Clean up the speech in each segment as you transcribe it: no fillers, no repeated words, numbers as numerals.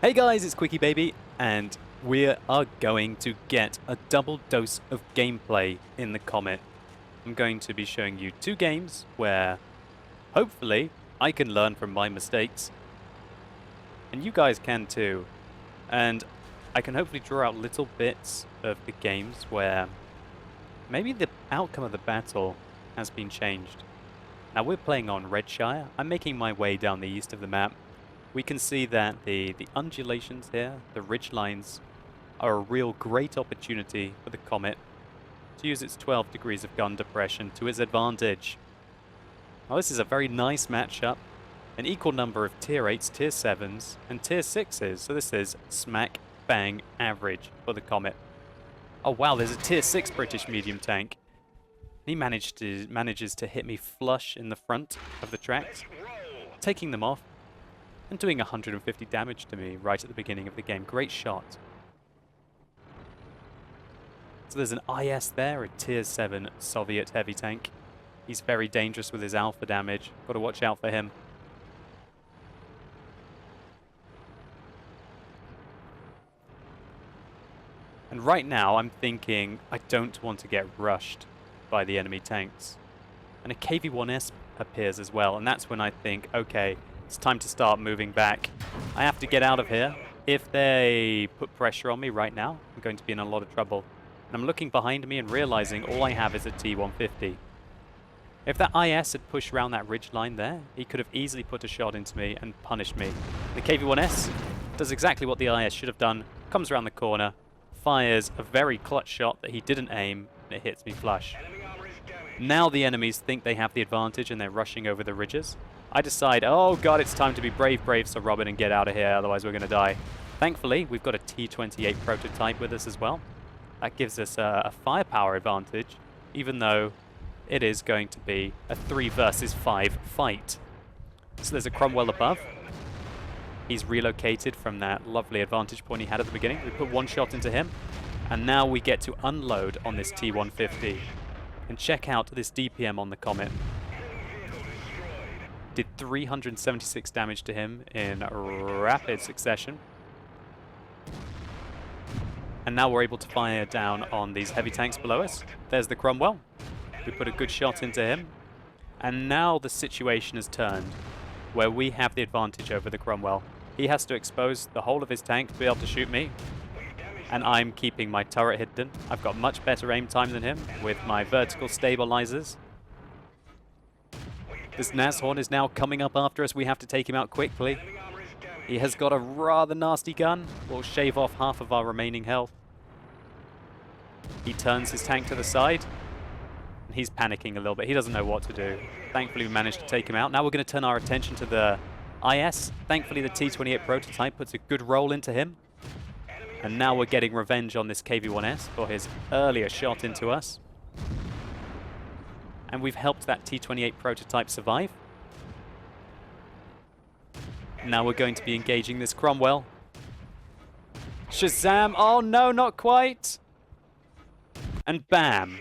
Hey guys, it's QuickyBaby, and we are going to get a double dose of gameplay in the Comet. I'm going to be showing you two games where, hopefully, I can learn from my mistakes. And you guys can too. And I can hopefully draw out little bits of the games where maybe the outcome of the battle has been changed. Now we're playing on Redshire. I'm making my way down the east of the map. We can see that the undulations here, the ridge lines, are a real great opportunity for the Comet to use its 12 degrees of gun depression to its advantage. Now this is a very nice matchup, an equal number of tier 8s, tier 7s, and tier 6s, so this is smack bang average for the Comet. Oh wow, there's a tier 6 British medium tank. He manages to hit me flush in the front of the tracks, taking them off, and doing 150 damage to me right at the beginning of the game. Great shot. So there's an IS there, a tier 7 Soviet heavy tank. He's very dangerous with his alpha damage. Got to watch out for him. And right now I'm thinking I don't want to get rushed by the enemy tanks. And a KV-1S appears as well, and that's when I think, okay, it's time to start moving back. I have to get out of here. If they put pressure on me right now, I'm going to be in a lot of trouble. And I'm looking behind me and realizing all I have is a T-150. If that IS had pushed around that ridge line there, he could have easily put a shot into me and punished me. The KV-1S does exactly what the IS should have done, comes around the corner, fires a very clutch shot that he didn't aim, and it hits me flush. Now the enemies think they have the advantage and they're rushing over the ridges. I decide, oh god, it's time to be brave, Sir Robin, and get out of here, otherwise we're going to die. Thankfully, we've got a T-28 prototype with us as well. That gives us a firepower advantage, even though it is going to be a 3 versus 5 fight. So there's a Cromwell above. He's relocated from that lovely advantage point he had at the beginning. We put one shot into him, and now we get to unload on this T-150. And check out this DPM on the Comet. Did 376 damage to him in rapid succession. And now we're able to fire down on these heavy tanks below us. There's the Cromwell. We put a good shot into him. And now the situation has turned, where we have the advantage over the Cromwell. He has to expose the whole of his tank to be able to shoot me. And I'm keeping my turret hidden. I've got much better aim time than him with my vertical stabilizers. This Nashorn is now coming up after us. We have to take him out quickly. He has got a rather nasty gun. We'll shave off half of our remaining health. He turns his tank to the side. And he's panicking a little bit. He doesn't know what to do. Thankfully, we managed to take him out. Now we're going to turn our attention to the IS. Thankfully, the T-28 prototype puts a good roll into him. And now we're getting revenge on this KV-1S for his earlier shot into us. And we've helped that T-28 prototype survive. Now we're going to be engaging this Cromwell. Shazam! Oh no, not quite! And bam!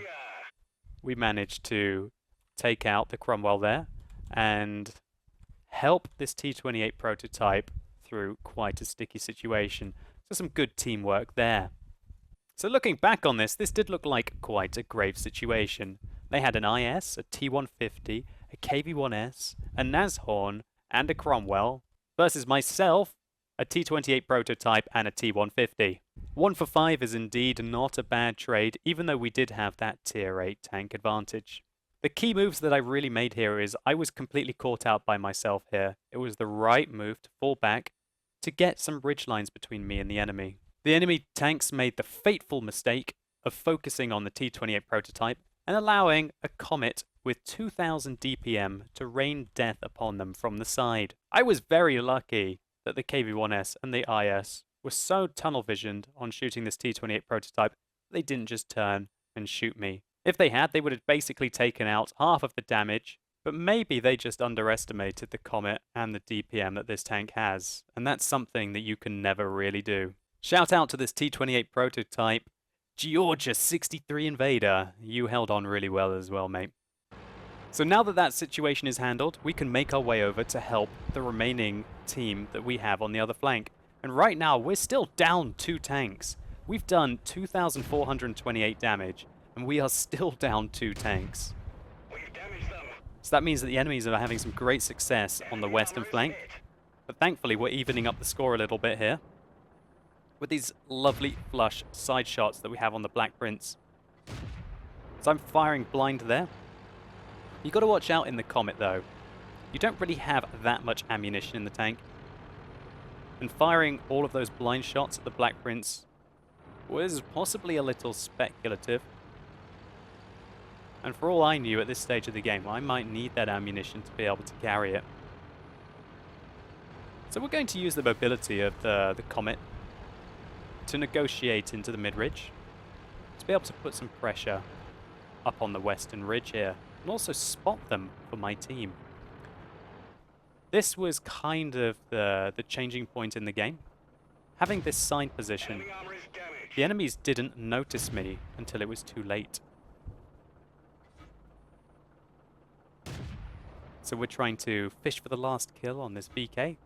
We managed to take out the Cromwell there and help this T-28 prototype through quite a sticky situation. So some good teamwork there. So looking back on this did look like quite a grave situation. They had an IS, a T-150, a KV-1S, a Nashorn, and a Cromwell, versus myself, a T-28 prototype and a T-150. 1 for 5 is indeed not a bad trade, even though we did have that tier 8 tank advantage. The key moves that I really made here is I was completely caught out by myself here. It was the right move to fall back to get some ridge lines between me and the enemy. The enemy tanks made the fateful mistake of focusing on the T-28 prototype and allowing a Comet with 2000 DPM to rain death upon them from the side. I was very lucky that the KV-1S and the IS were so tunnel visioned on shooting this T-28 prototype that they didn't just turn and shoot me. If they had, they would have basically taken out half of the damage, but maybe they just underestimated the Comet and the DPM that this tank has, and that's something that you can never really do. Shout out to this T-28 prototype, Georgia 63 Invader. You held on really well as well, mate. So now that that situation is handled, we can make our way over to help the remaining team that we have on the other flank. And right now, we're still down 2 tanks. We've done 2,428 damage, and we are still down 2 tanks. So that means that the enemies are having some great success on the western flank. But thankfully, we're evening up the score a little bit here with these lovely flush side shots that we have on the Black Prince. So I'm firing blind there. You've got to watch out in the Comet, though. You don't really have that much ammunition in the tank. And firing all of those blind shots at the Black Prince was possibly a little speculative. And for all I knew at this stage of the game, I might need that ammunition to be able to carry it. So we're going to use the mobility of the Comet to negotiate into the mid-ridge, to be able to put some pressure up on the western ridge here, and also spot them for my team. This was kind of the changing point in the game. Having this side position, the enemies didn't notice me until it was too late. So we're trying to fish for the last kill on this VK.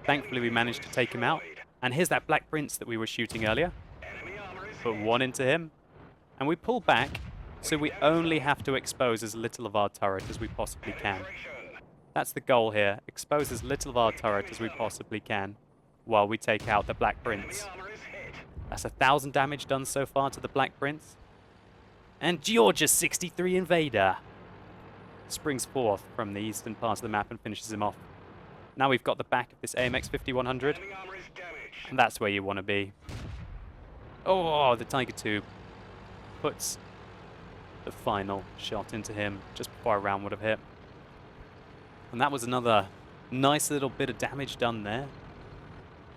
Thankfully we managed to take him out. And here's that Black Prince that we were shooting earlier. Put one into him. And we pull back, so we only have to expose as little of our turret as we possibly can. That's the goal here. Expose as little of our turret as we possibly can while we take out the Black Prince. That's 1,000 damage done so far to the Black Prince. And Georgia 63 Invader springs forth from the eastern part of the map and finishes him off. Now we've got the back of this AMX 5100, and that's where you want to be. Oh, the Tiger II puts the final shot into him just before a round would have hit. And that was another nice little bit of damage done there,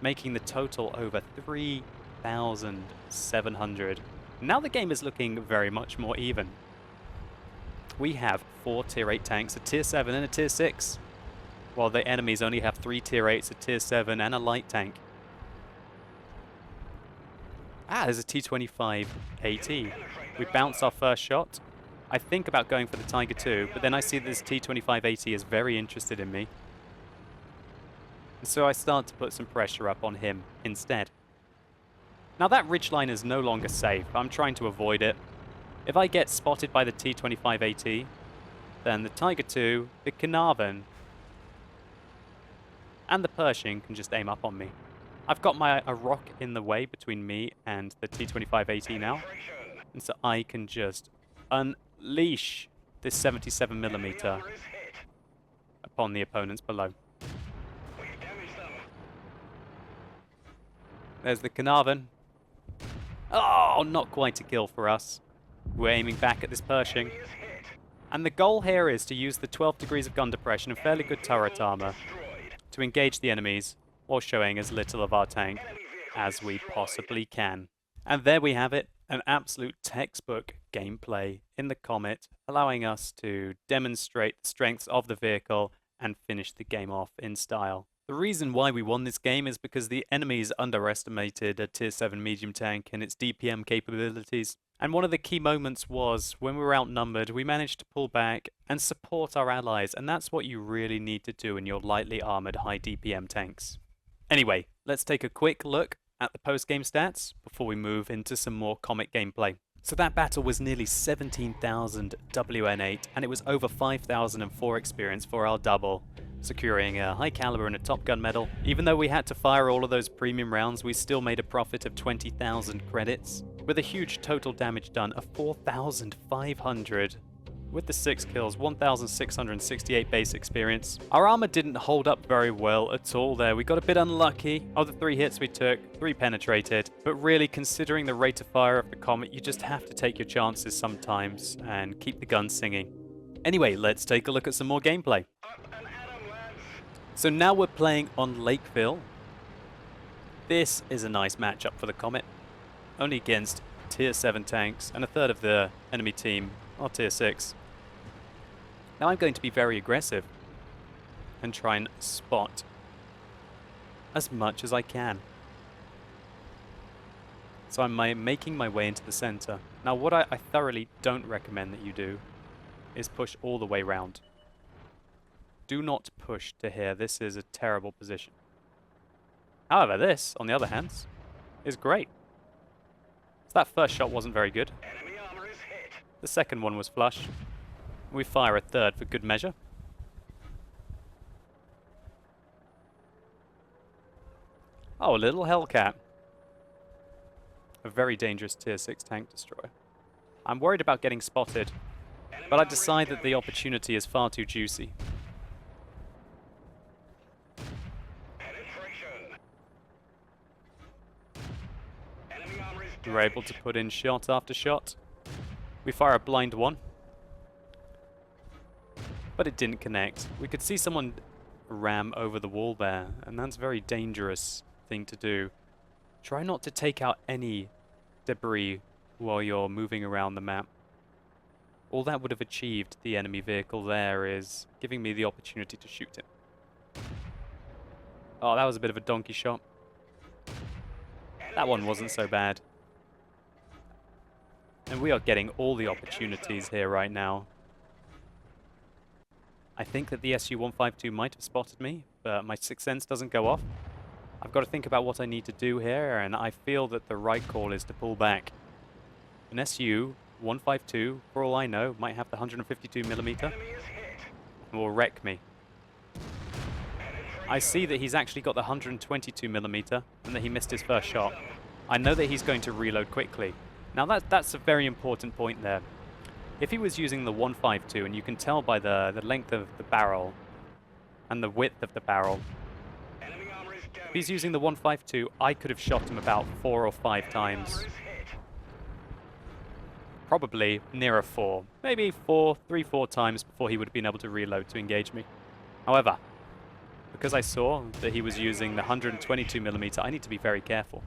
making the total over 3,700. Now the game is looking very much more even. We have 4 tier 8 tanks, a tier 7 and a tier 6, while the enemies only have 3 tier 8s, a tier 7 and a light tank. Ah, there's a T-25 AT. We bounce our first shot. I think about going for the Tiger II, but then I see this T-25 AT is very interested in me. And so I start to put some pressure up on him instead. Now that ridgeline is no longer safe. I'm trying to avoid it. If I get spotted by the T-25 AT, then the Tiger II, the Carnarvon, and the Pershing can just aim up on me. I've got a rock in the way between me and the T-25 AT now, and so I can just unleash this 77mm upon the opponents below. There's the Carnarvon. Oh, not quite a kill for us. We're aiming back at this Pershing. And the goal here is to use the 12 degrees of gun depression and fairly good turret armor to engage the enemies while showing as little of our tank as we possibly can. And there we have it, an absolute textbook gameplay in the Comet, allowing us to demonstrate the strengths of the vehicle and finish the game off in style. The reason why we won this game is because the enemies underestimated a tier 7 medium tank and its DPM capabilities. And one of the key moments was when we were outnumbered, we managed to pull back and support our allies, and that's what you really need to do in your lightly armored high DPM tanks. Anyway, let's take a quick look at the post-game stats before we move into some more Comet gameplay. So that battle was nearly 17,000 WN8, and it was over 5,004 experience for our double, securing a high caliber and a Top Gun medal. Even though we had to fire all of those premium rounds, we still made a profit of 20,000 credits, with a huge total damage done of 4,500. With the 6 kills, 1,668 base experience. Our armor didn't hold up very well at all there. We got a bit unlucky. Of the 3 hits we took, 3 penetrated. But really, considering the rate of fire of the Comet, you just have to take your chances sometimes and keep the gun singing. Anyway, let's take a look at some more gameplay. So now we're playing on Lakeville. This is a nice matchup for the Comet. Only against tier 7 tanks, and a third of the enemy team are tier 6. Now I'm going to be very aggressive and try and spot as much as I can. So I'm making my way into the center. Now what I thoroughly don't recommend that you do is push all the way round. Do not push to here. This is a terrible position. However, this, on the other hand, is great. So that first shot wasn't very good. The second one was flush. We fire a third for good measure. Oh, a little Hellcat. A very dangerous tier 6 tank destroyer. I'm worried about getting spotted, but I decide that the opportunity is far too juicy. We're able to put in shot after shot. We fire a blind one, but it didn't connect. We could see someone ram over the wall there, and that's a very dangerous thing to do. Try not to take out any debris while you're moving around the map. All that would have achieved the enemy vehicle there is giving me the opportunity to shoot him. Oh, that was a bit of a donkey shot. That one wasn't so bad. And we are getting all the opportunities here right now. I think that the SU-152 might have spotted me, but my sixth sense doesn't go off. I've got to think about what I need to do here, and I feel that the right call is to pull back. An SU-152, for all I know, might have the 152mm and will wreck me. I see that he's actually got the 122mm and that he missed his first shot. I know that he's going to reload quickly. Now that's a very important point there. If he was using the 152, and you can tell by the length of the barrel and the width of the barrel, if he's using the 152, I could have shot him about 4 or 5 times. Probably nearer 4. Maybe 3-4 times before he would have been able to reload to engage me. However, because I saw that he was using the 122mm, I need to be very careful.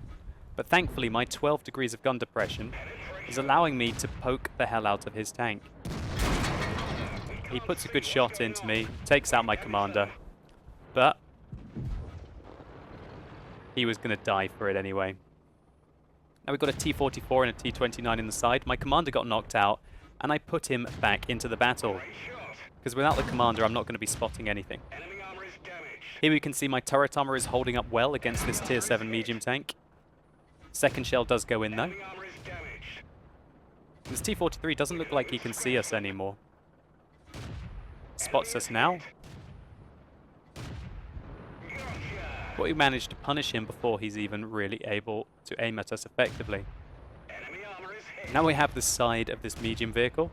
But thankfully, my 12 degrees of gun depression is allowing me to poke the hell out of his tank. He puts a good shot into me, takes out my commander, but he was going to die for it anyway. Now we've got a T-44 and a T-29 in the side. My commander got knocked out, and I put him back into the battle. Because without the commander, I'm not going to be spotting anything. Here we can see my turret armor is holding up well against this tier 7 medium tank. Second shell does go in though. This T-43 doesn't look like he can see us anymore. Spots us now. But we managed to punish him before he's even really able to aim at us effectively. Now we have the side of this medium vehicle.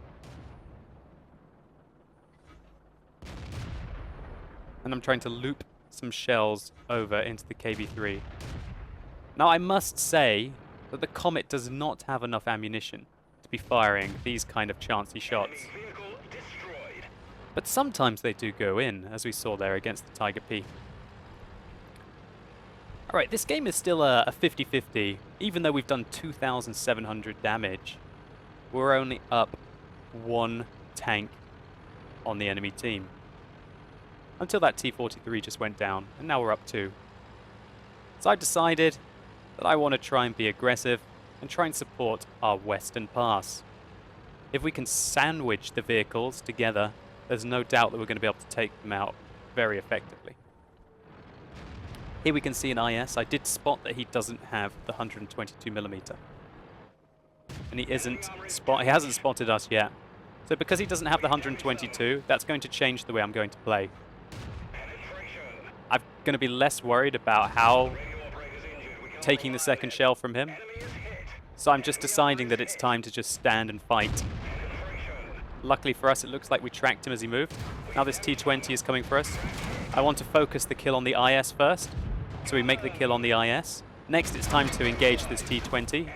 And I'm trying to loop some shells over into the KB3. Now I must say that the Comet does not have enough ammunition to be firing these kind of chancy shots. But sometimes they do go in, as we saw there against the Tiger P. Alright, this game is still a 50-50, even though we've done 2,700 damage. We're only up 1 tank on the enemy team. Until that T-43 just went down, and now we're up 2. So I decided that I want to try and be aggressive and try and support our western pass. If we can sandwich the vehicles together, there's no doubt that we're going to be able to take them out very effectively. Here we can see an IS. I did spot that he doesn't have the 122mm. And he hasn't spotted us yet. So because he doesn't have the 122, that's going to change the way I'm going to play. I'm going to be less worried about taking the second shell from him. So I'm just deciding that it's time to just stand and fight. Luckily for us, it looks like we tracked him as he moved. Now this T-20 is coming for us. I want to focus the kill on the IS first. So we make the kill on the IS. Next, it's time to engage this T-20.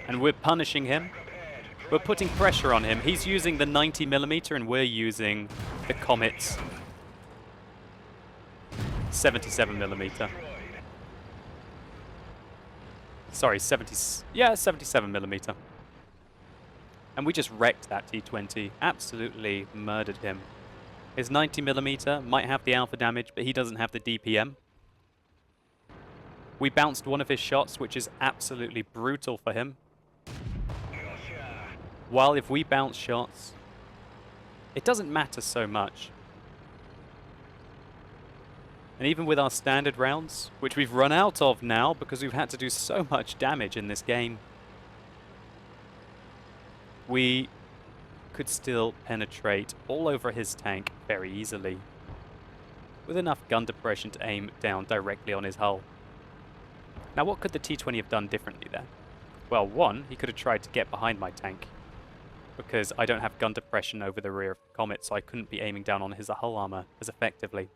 And we're punishing him. We're putting pressure on him. He's using the 90mm and we're using the Comet's 77mm. Sorry, 77mm. And we just wrecked that T-20. Absolutely murdered him. His 90mm might have the alpha damage, but he doesn't have the DPM. We bounced one of his shots, which is absolutely brutal for him. While if we bounce shots, it doesn't matter so much. And even with our standard rounds, which we've run out of now because we've had to do so much damage in this game, we could still penetrate all over his tank very easily, with enough gun depression to aim down directly on his hull. Now what could the T-20 have done differently there? Well, one, he could have tried to get behind my tank, because I don't have gun depression over the rear of the Comet, so I couldn't be aiming down on his hull armor as effectively.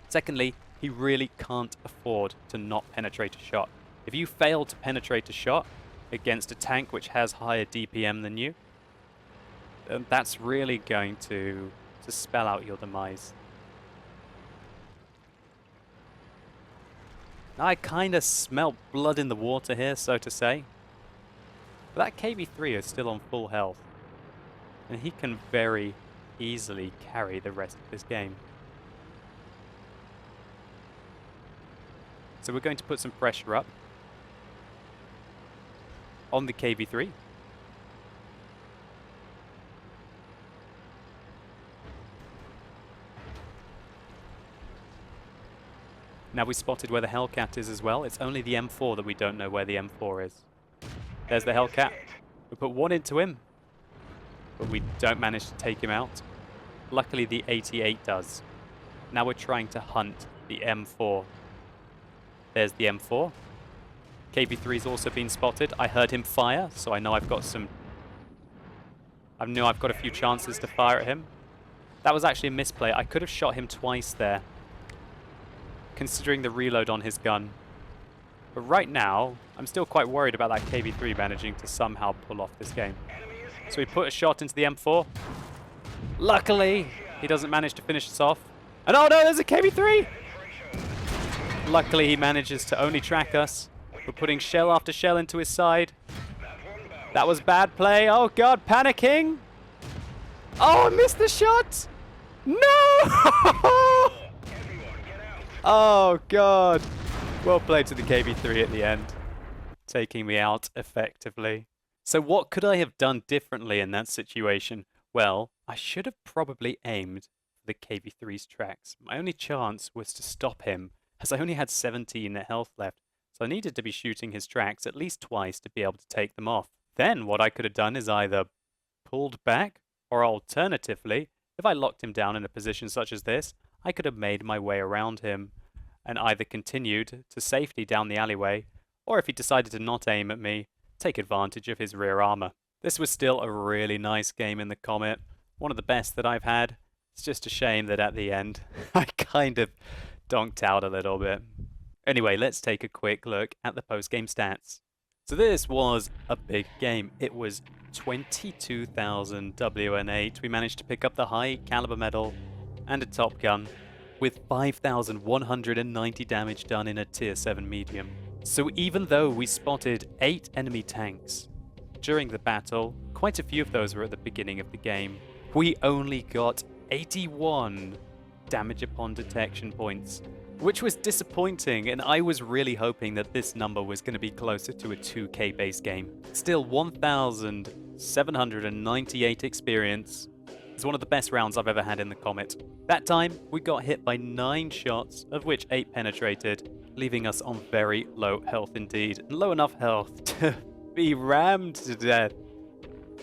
Secondly, he really can't afford to not penetrate a shot. If you fail to penetrate a shot against a tank which has higher DPM than you, that's really going to spell out your demise. Now I kind of smell blood in the water here, so to say. But that KB3 is still on full health, and he can very easily carry the rest of this game. So we're going to put some pressure up on the KB3. Now we spotted where the Hellcat is as well. It's only the M4 that we don't know where the M4 is. There's the Hellcat. We put one into him, but we don't manage to take him out. Luckily the 88 does. Now we're trying to hunt the M4. There's the M4. KB3's also been spotted. I heard him fire, so I know I've got some... I know I've got a few chances to fire at him. That was actually a misplay. I could have shot him twice there, considering the reload on his gun. But right now, I'm still quite worried about that KB3 managing to somehow pull off this game. So we put a shot into the M4. Luckily, he doesn't manage to finish us off. And oh no, there's a KB3! Luckily, he manages to only track us. We're putting shell after shell into his side. That was bad play. Oh god, panicking! Oh, I missed the shot! No! Oh god. Well played to the KB3 at the end, taking me out effectively. So what could I have done differently in that situation? Well, I should have probably aimed for the KB3's tracks. My only chance was to stop him, as I only had 17 health left, so I needed to be shooting his tracks at least twice to be able to take them off. Then what I could have done is either pulled back, or alternatively, if I locked him down in a position such as this, I could have made my way around him and either continued to safety down the alleyway, or if he decided to not aim at me, take advantage of his rear armor. This was still a really nice game in the Comet, one of the best that I've had. It's just a shame that at the end, I kind of donked out a little bit. Anyway, let's take a quick look at the post-game stats. So this was a big game. It was 22,000 WN8. We managed to pick up the high caliber medal and a top gun, with 5,190 damage done in a tier 7 medium. So even though we spotted 8 enemy tanks during the battle, quite a few of those were at the beginning of the game, we only got 81 damage upon detection points, which was disappointing, and I was really hoping that this number was going to be closer to a 2K base game. Still, 1,798 experience is one of the best rounds I've ever had in the Comet. That time, we got hit by 9 shots, of which 8 penetrated, leaving us on very low health indeed. Low enough health to be rammed to death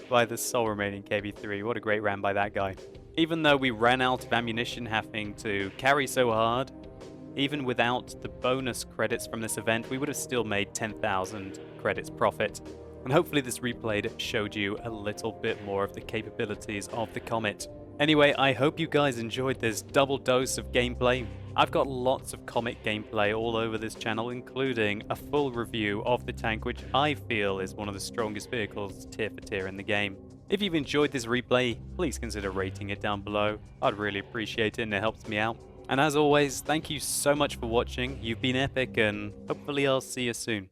by the sole remaining KB3. What a great ram by that guy. Even though we ran out of ammunition having to carry so hard, even without the bonus credits from this event, we would have still made 10,000 credits profit. And hopefully this replay showed you a little bit more of the capabilities of the Comet. Anyway, I hope you guys enjoyed this double dose of gameplay. I've got lots of Comet gameplay all over this channel, including a full review of the tank, which I feel is one of the strongest vehicles tier for tier in the game. If you've enjoyed this replay, please consider rating it down below. I'd really appreciate it and it helps me out. And as always, thank you so much for watching. You've been epic, and hopefully I'll see you soon.